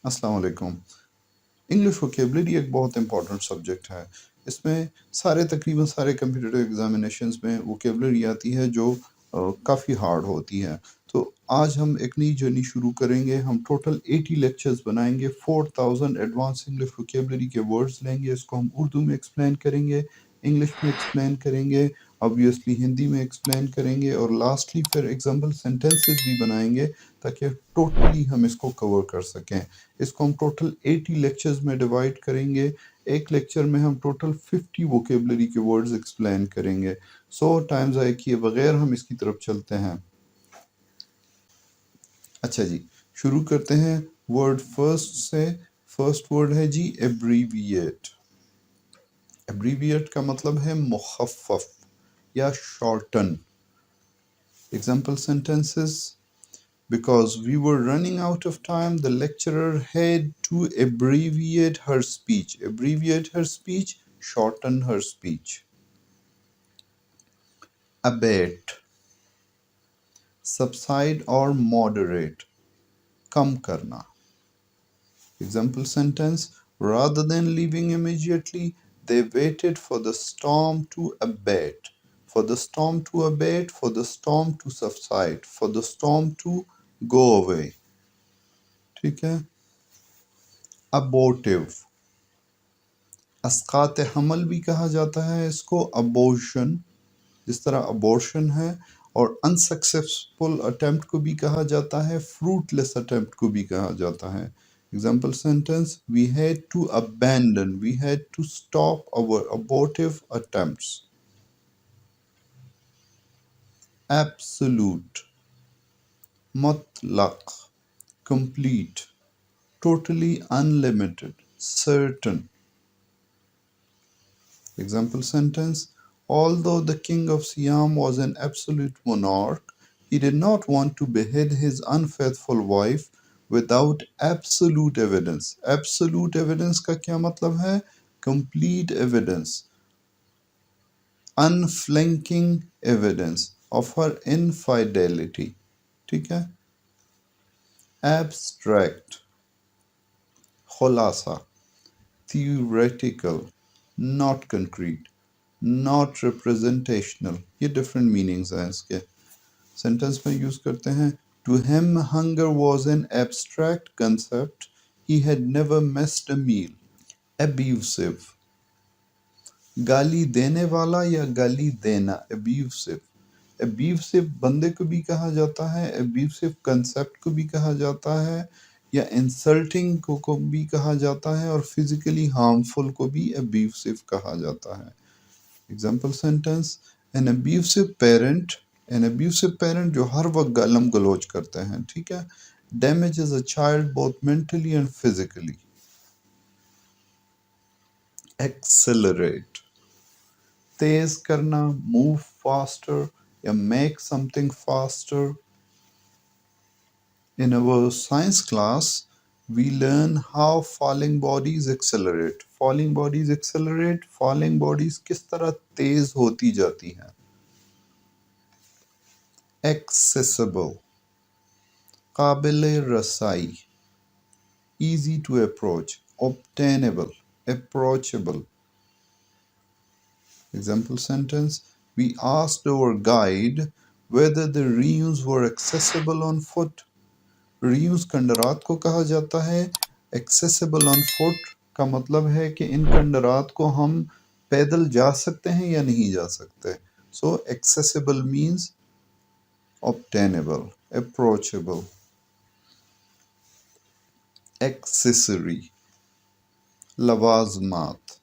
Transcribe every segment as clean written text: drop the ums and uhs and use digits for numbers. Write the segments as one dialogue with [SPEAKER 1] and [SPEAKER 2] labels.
[SPEAKER 1] अस्सलाम वालेकुम। English vocabulary एक बहुत इंपॉर्टेंट सब्जेक्ट है। इसमें तकरीबन सारे कम्पिटिटिव एग्जामिनेशंस में वोकेबलरी आती है जो काफ़ी हार्ड होती है। तो आज हम एक नई जर्नी शुरू करेंगे। हम टोटल 80 लेक्चर्स बनाएंगे। 4000 एडवांस इंग्लिश वोकेबलरी के वर्ड्स लेंगे। इसको हम उर्दू में एक्सप्लेन करेंगे, इंग्लिश में एक्सप्लेन करेंगे, ऑब्वियसली हिंदी में एक्सप्लेन करेंगे और लास्टली फिर एग्जाम्पल सेंटेंसेस भी बनाएंगे ताकि टोटली हम इसको कवर कर सकें। इसको हम टोटल 80 लेक्चर्स में डिवाइड करेंगे। एक लेक्चर में हम टोटल 50 वोकेबलरी के वर्ड्स एक्सप्लेन करेंगे। 100 टाइम ज़ाय किए बगैर हम इसकी तरफ चलते हैं। अच्छा जी, शुरू करते हैं वर्ड फर्स्ट से। फर्स्ट वर्ड है जी एब्रीविएट। एब्रीविएट का मतलब है मुखफ़फ़ या shorten. Example sentences: Because we were running out of time, the lecturer had to abbreviate her speech. Abbreviate her speech, shorten her speech. Abate, subside or moderate, कम करना. Example sentence: Rather than leaving immediately, they waited for the storm to abate. For the storm to abate, for the storm to subside, for the storm to go away. ठीक है. Abortive, अस्कात हमल भी कहा जाता है इसको, abortion, जिस तरह अबॉर्शन है, और अनसक्सेसफुल अटेम्प्ट को भी कहा जाता है, फ्रूटलेस अटेम्प्ट को भी कहा जाता है। Example sentence: we had to abandon, we had to stop our abortive attempts. Absolute, मुतलक, complete, totally unlimited, certain. Example sentence: Although the king of Siam was an absolute monarch, he did not want to behead his unfaithful wife without absolute evidence. Absolute evidence का क्या मतलब है? Complete evidence, unflinching evidence of her infidelity. ठीक है? Abstract, खुलासा, theoretical, not concrete, not representational. ये different meanings हैं इसके. सेंटेंस में यूज करते हैं: To him hunger was an abstract concept. He had never missed a meal. Abusive, गाली देने वाला या गाली देना. Abusive, abusive बंदे को भी कहा जाता है, abusive concept को भी कहा जाता है, या इंसल्टिंग को भी कहा जाता है, और फिजिकली हार्मफुल को भी abusive कहा जाता है. Example sentence: an abusive parent जो हर वक्त गालम गलोच करते हैं. ठीक है. Damages a child both mentally and physically. Accelerate, तेज करना, मूव फास्टर या make something faster. In our science class, we learn how falling bodies accelerate. Falling bodies accelerate. Falling bodies किस तरह तेज होती जाती हैं. Accessible, काबिले रसाई, easy to approach. Obtainable, approachable. Example sentence: We asked our guide whether the ruins were accessible on foot. Ruins खंडरात को कहा जाता है. एक्सेसिबल ऑन फुट का मतलब है कि इन खंडरात को हम पैदल जा सकते हैं या नहीं जा सकते. सो accessible means obtainable, approachable. Accessory, लवाजमात,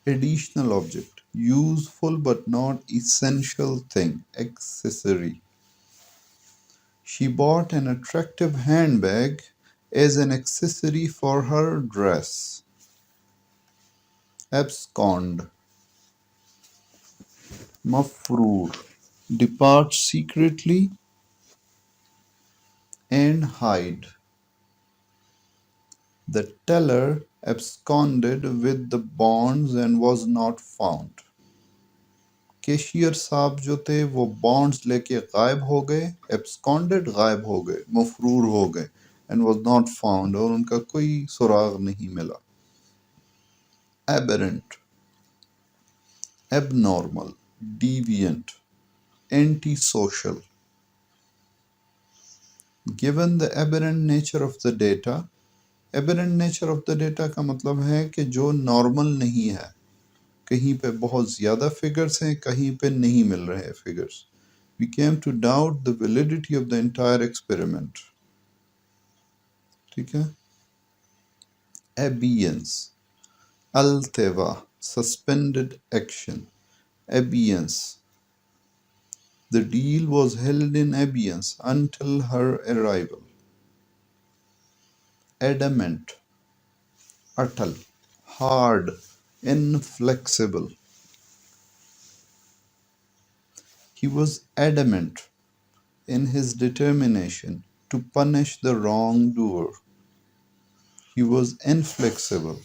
[SPEAKER 1] additional object, useful but not essential thing. Accessory. She bought an attractive handbag as an accessory for her dress. Abscond, mafroor, depart secretly and hide. The teller absconded with the bonds and was not found. Cashier साहब जो थे वो bonds लेके गायब हो गए. Absconded गायब हो गए, मफरूर हो गए. and was not found, और उनका कोई सुराग नहीं मिला. Aberrant, abnormal, deviant, antisocial. Given the aberrant nature of the data, aberrant nature of the data का मतलब है कि जो नॉर्मल नहीं है, कहीं पे बहुत ज़्यादा फिगर्स हैं, कहीं पे नहीं मिल रहे हैं figures. We came to doubt the validity of the entire experiment. ठीक है. Abeyance, alteva, suspended action. Abeyance. The deal was held in abeyance until her arrival. Adamant, atal, hard, inflexible. He was adamant in his determination to punish the wrongdoer. He was inflexible.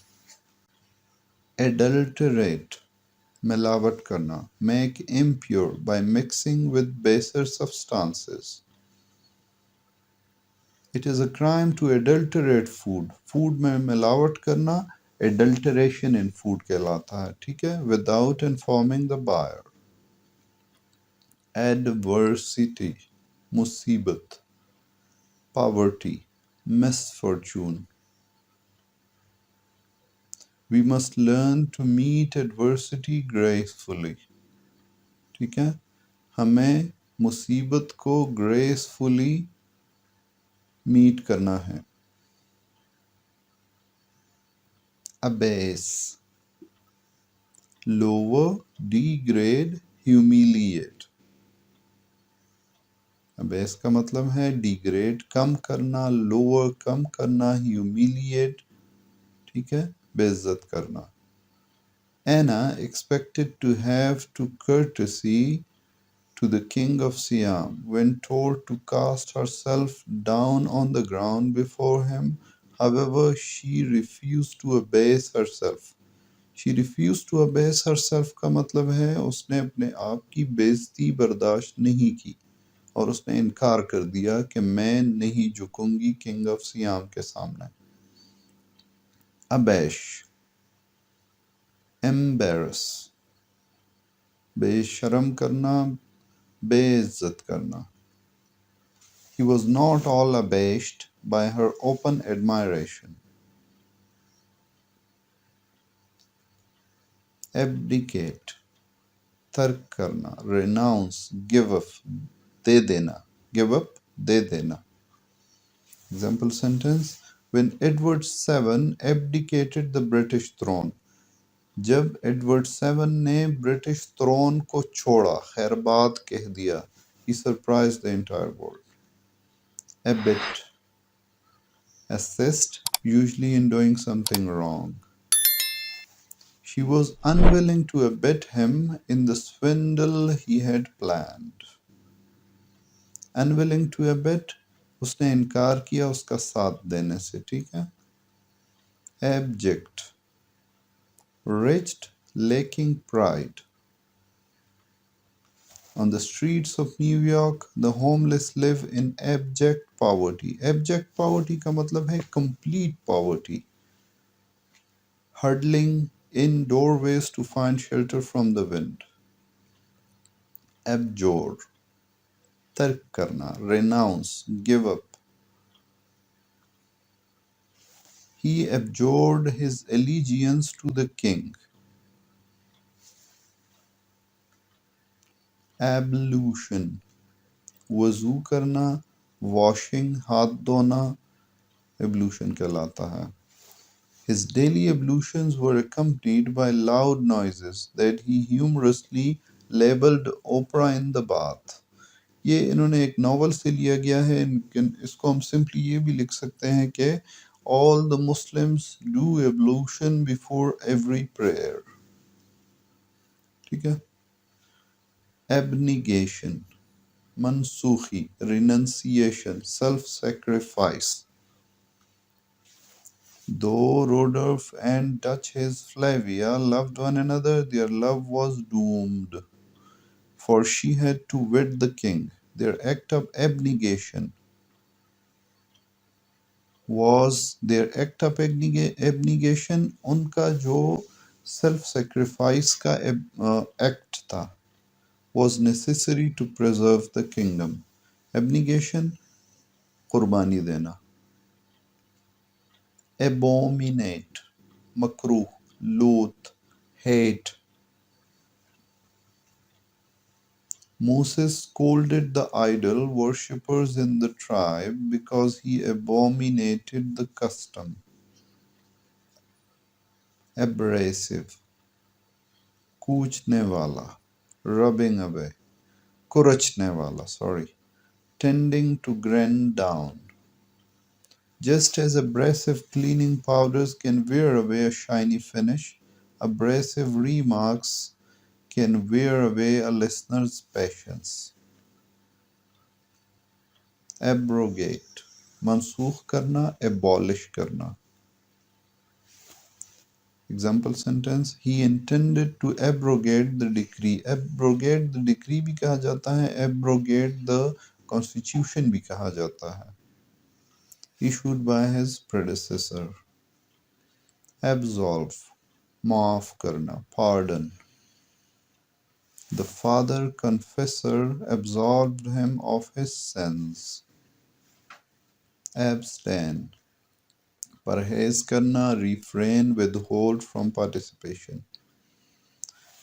[SPEAKER 1] Adulterate, मिलावट करना, make impure by mixing with baser substances. It is a crime to adulterate food. Food में मिलावट करना adulteration in food कहलाता है, ठीक है, without informing the buyer. Adversity, मुसीबत, poverty, misfortune. We must learn to meet adversity gracefully. ठीक है, हमें मुसीबत को gracefully मीट करना है. Abase, lower, degrade, humiliate. abase का मतलब है degrade कम करना, lower कम करना, humiliate ठीक है बेइज्जत करना. Anna expected to have to courtesy to the king of Siam when told to cast herself down on the ground before him. However, she refused to abase herself. She refused to abase herself का मतलब है उसने अपने आप की बेइज्जती बर्दाश्त नहीं की और उसने इनकार कर दिया कि मैं नहीं झुकूंगी किंग ऑफ सियाम के सामने. अबैश, एम्बेरस, बेशर्म करना, बेइज्जत करना. He was not all abashed by her open admiration. Abdicate, तर्क करना, renounce, give up, दे देना, give up, दे देना. Example sentence: When Edward VII abdicated the British throne. जब एडवर्ड सेवन ने ब्रिटिश थ्रोन को छोड़ा, खैरबाद कह दिया. He surprised the entire world. Abet, assist, usually in doing something wrong. She was unwilling to abet him in the swindle he had planned. Unwilling to abet, उसने इनकार किया उसका साथ देने से, ठीक है. Abject, wretched, lacking pride. On the streets of New York, the homeless live in abject poverty. Abject poverty का मतलब है complete poverty. Huddling in doorways to find shelter from the wind. Abjure, तर्क करना, renounce, give up. He abjured his allegiance to the king. Ablution, वज़ू करना, washing, हाथ धोना, ablution कहलाता है. His daily ablutions were accompanied by loud noises that he humorously labeled opera in the bath. ये इन्होंने एक नॉवल से लिया गया है, इसको हम सिंपली ये भी लिख सकते हैं कि all the Muslims do ablution before every prayer. ठीक है. Abnegation, mansuhi, renunciation, self-sacrifice. Though Rodolphe and Duchess Flavia loved one another, their love was doomed, for she had to wed the king. Their act of abnegation was their act of abnegation, उनका जो self sacrifice का act था, was necessary to preserve the kingdom. Abnegation, कुर्बानी देना. Abominate, makruh, loath, hate. Moses scolded the idol worshippers in the tribe because he abominated the custom. Abrasive, कूचने वाला, rubbing away, कुरचने वाला, sorry, tending to grind down. Just as abrasive cleaning powders can wear away a shiny finish, abrasive remarks can wear away a listener's patience. Abrogate, manसूख करना, abolish करना. Example sentence, he intended to abrogate the decree. Abrogate the decree भी कहा जाता है, abrogate the constitution भी कहा जाता है. Issued by his predecessor. Absolve, माफ करना, pardon. The father confessor absolved him of his sins. Abstain, परहेज करना, refrain, withhold from participation.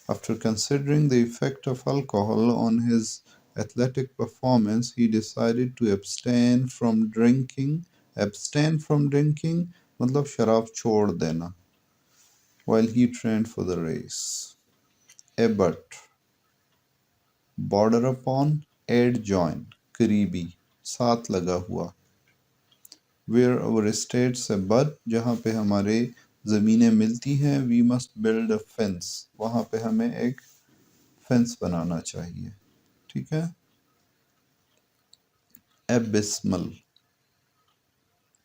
[SPEAKER 1] After considering the effect of alcohol on his athletic performance, he decided to abstain from drinking. Abstain from drinking मतलब शराब छोड़ देना while he trained for the race. Abut, border upon, adjoin, करीबी, साथ लगा हुआ. Where our estates abut, जहाँ पे हमारे ज़मीनें मिलती हैं, we must build a fence. वहाँ पे हमें एक फेंस बनाना चाहिए. ठीक है. Abysmal,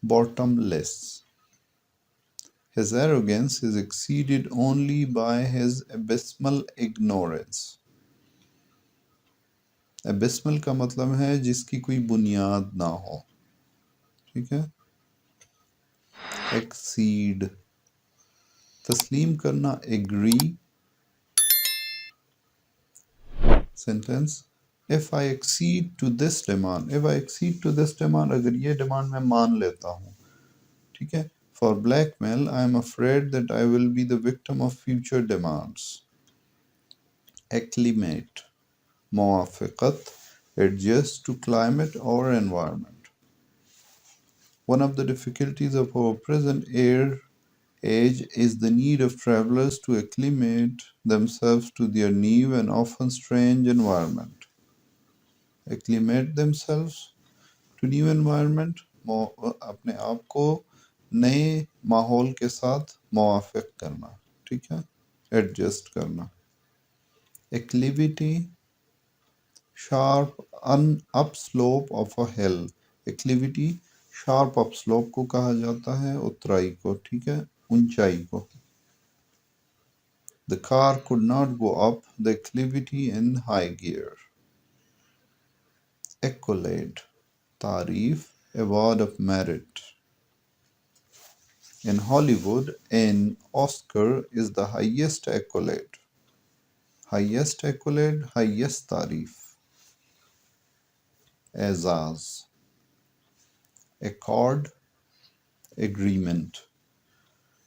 [SPEAKER 1] bottomless. His arrogance is exceeded only by his abysmal ignorance. Abysmal का मतलब है जिसकी कोई बुनियाद ना हो. ठीक है. Exceed, तस्लीम करना, agree. Sentence, if I accede to this demand, if I accede to this demand, अगर ये demand मैं मान लेता हूँ. ठीक है. For blackmail, I am afraid that I will be the victim of future demands. Acclimate, muwafiqat, adjust to climate or environment. One of the difficulties of our present age is the need of travelers to acclimate themselves to their new and often strange environment. Acclimate themselves to new environment, अपने आप को नए माहौल के साथ मुवाफिक करना. ठीक है. एडजस्ट करना. Acclivity, sharp upslope of a hill. Acclivity, sharp upslope को कहा जाता है, उतराई को. ठीक है. ऊंचाई को. The car could not go up the acclivity in high gear. Accolade, तारीफ, award of merit. In Hollywood, an Oscar is the highest accolade. Highest accolade, highest तारीफ. Azaz, accord, agreement.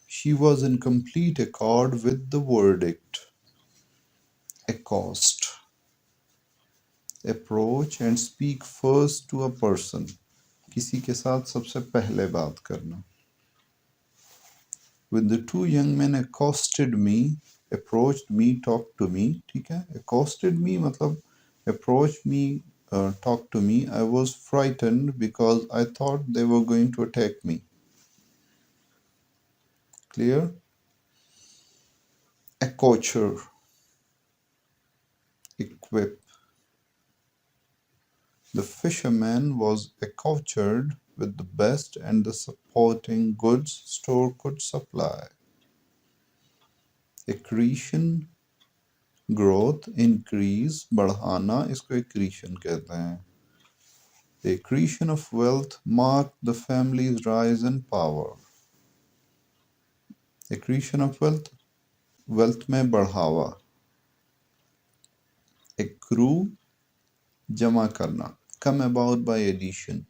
[SPEAKER 1] She was in complete accord with the verdict. Accost, approach and speak first to a person. किसी के साथ सबसे पहले बात करना. When the two young men accosted me, approached me, talked to me. ठीक है. Accosted me मतलब approached me, talked to me. I was frightened because I thought they were going to attack me. Clear? Accouture, equip. The fisherman was accoutred with the best and the supporting goods store could supply. Accretion, growth, increase, बढ़ाना, इसको accretion कहते हैं. The accretion of wealth marked the family's rise in power. Accretion of wealth, wealth में बढ़ावा. Accrue, जमा करना. Come about by addition.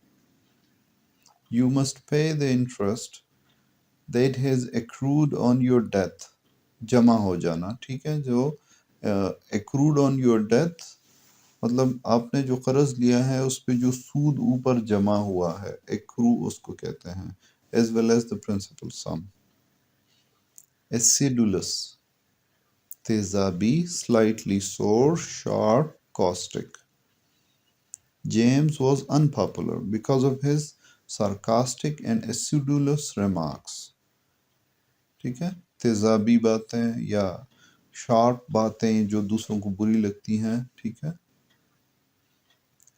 [SPEAKER 1] You must pay the interest that has accrued on your death. जमा हो जाना, ठीक है. जो accrued on your death मतलब आपने जो कर्ज लिया है उस पे जो सूद ऊपर जमा हुआ है, accrue उसको कहते हैं, as well as the principal sum. Acidulous, तेजाबी, slightly sour, sharp, caustic. James was unpopular because of his sarcastic and acidulous remarks. ठीक है. तेजाबी बातें या शार्प बातें जो दूसरों को बुरी लगती हैं, ठीक है.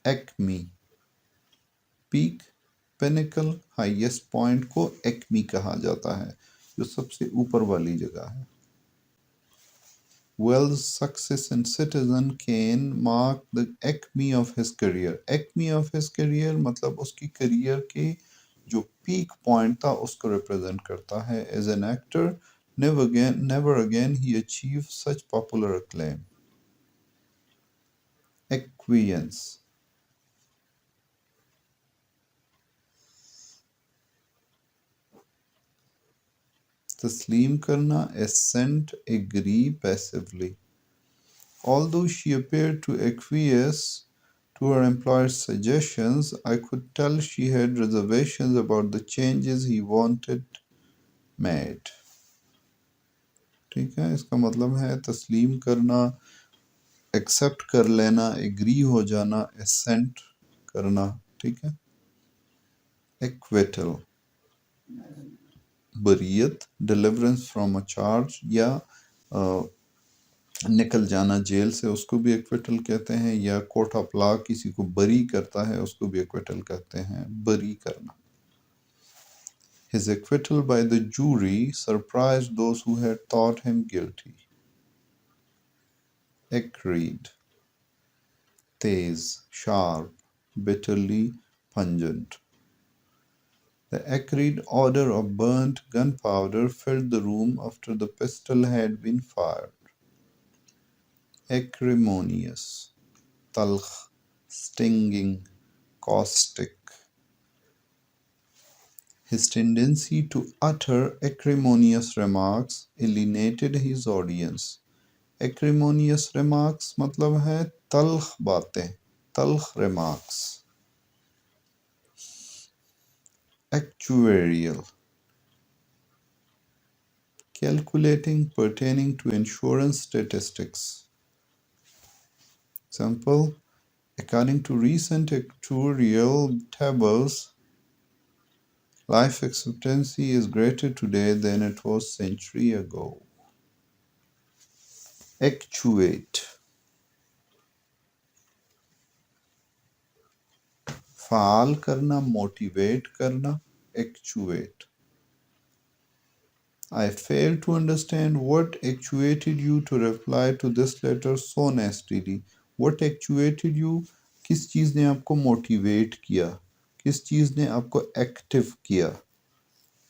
[SPEAKER 1] Acme, peak, pinnacle, highest point को एक्मी कहा जाता है, जो सबसे ऊपर वाली जगह है. Wells' success in Citizen Kane marked the acme of his career. Acme of his career मतलब उसकी करियर के जो पीक पॉइंट था उसको रिप्रेजेंट करता है. As an actor, never again he achieved such popular acclaim. Acquiesce, तस्लीम करना, assent, agree passively. Although she appeared to acquiesce to her employer's suggestions, I could tell she had reservations about the changes he wanted made. ठीक है. इसका मतलब है तस्लीम करना, accept कर लेना, एग्री हो जाना, assent करना. ठीक है. Acquittal, बरियत, डिलीवरेंस फ्रॉम अ चार्ज या निकल जाना जेल से, उसको भी एक्विटल कहते हैं. या कोर्ट ऑफ लॉ किसी को बरी करता है, उसको भी एक्विटल कहते हैं, बरी करना. His acquittal by the jury surprised those who had thought him guilty. Acrid, Tej, sharp, bitterly pungent. The acrid odor of burnt gunpowder filled the room after the pistol had been fired. Acrimonious, talkh, stinging, caustic. His tendency to utter acrimonious remarks alienated his audience. Acrimonious remarks मतलब है तल्ख बातें, तल्ख remarks. Actuarial, calculating pertaining to insurance statistics. Example, according to recent actuarial tables, life expectancy is greater today than it was a century ago. Actuate, फाल करना, motivate करना, actuate. I fail to understand what actuated you to reply to this letter so nastily. What actuated you? किस चीज़ ने आपको motivate किया, किस चीज़ ने आपको active किया.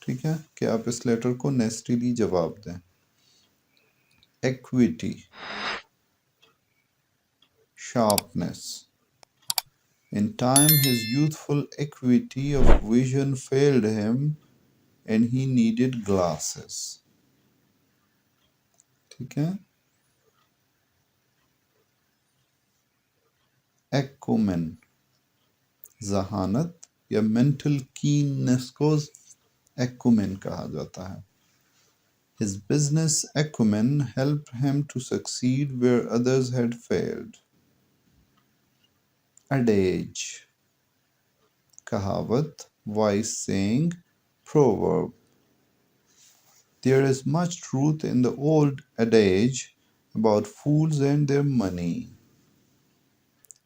[SPEAKER 1] ठीक है, कि आप इस लेटर को नेस्टीली जवाब दें. Equity, sharpness. In time, his youthful acuity of vision failed him and he needed glasses. ठीक है. Acumen, जहानत या मेंटल कीननेस को acumen कहा जाता है. His business acumen helped him to succeed where others had failed. Adage, कहावत, wise saying, proverb. There is much truth in the old adage about fools and their money.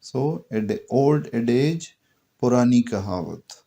[SPEAKER 1] So, old adage, पुरानी कहावत.